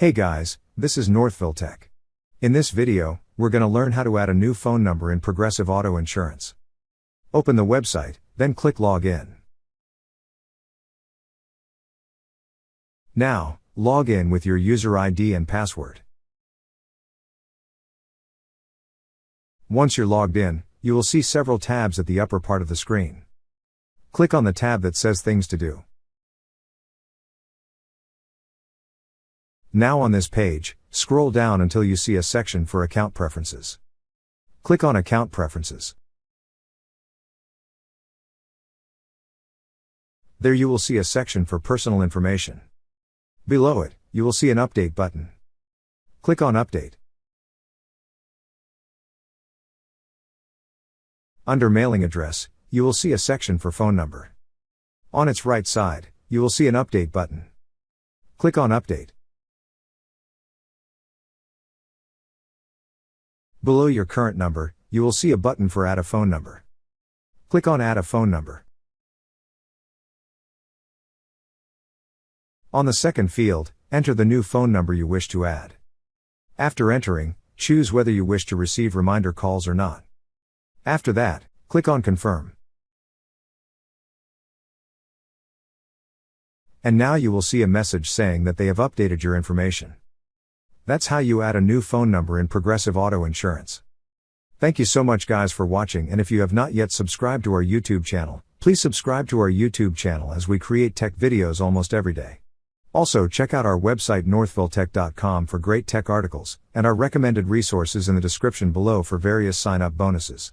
Hey guys, this is Northville Tech. In this video, we're going to learn how to add a new phone number in Progressive Auto Insurance. Open the website, then click Log In. Now, log in with your user ID and password. Once you're logged in, you will see several tabs at the upper part of the screen. Click on the tab that says Things to Do. Now on this page, scroll down until you see a section for Account Preferences. Click on Account Preferences. There you will see a section for Personal Information. Below it, you will see an Update button. Click on Update. Under Mailing Address, you will see a section for Phone Number. On its right side, you will see an Update button. Click on Update. Below your current number, you will see a button for Add a Phone Number. Click on Add a Phone Number. On the second field, enter the new phone number you wish to add. After entering, choose whether you wish to receive reminder calls or not. After that, click on Confirm. And now you will see a message saying that they have updated your information. That's how you add a new phone number in Progressive Auto Insurance. Thank you so much guys for watching, and if you have not yet subscribed to our YouTube channel, please subscribe to our YouTube channel as we create tech videos almost every day. Also check out our website northvilletech.com for great tech articles, and our recommended resources in the description below for various sign-up bonuses.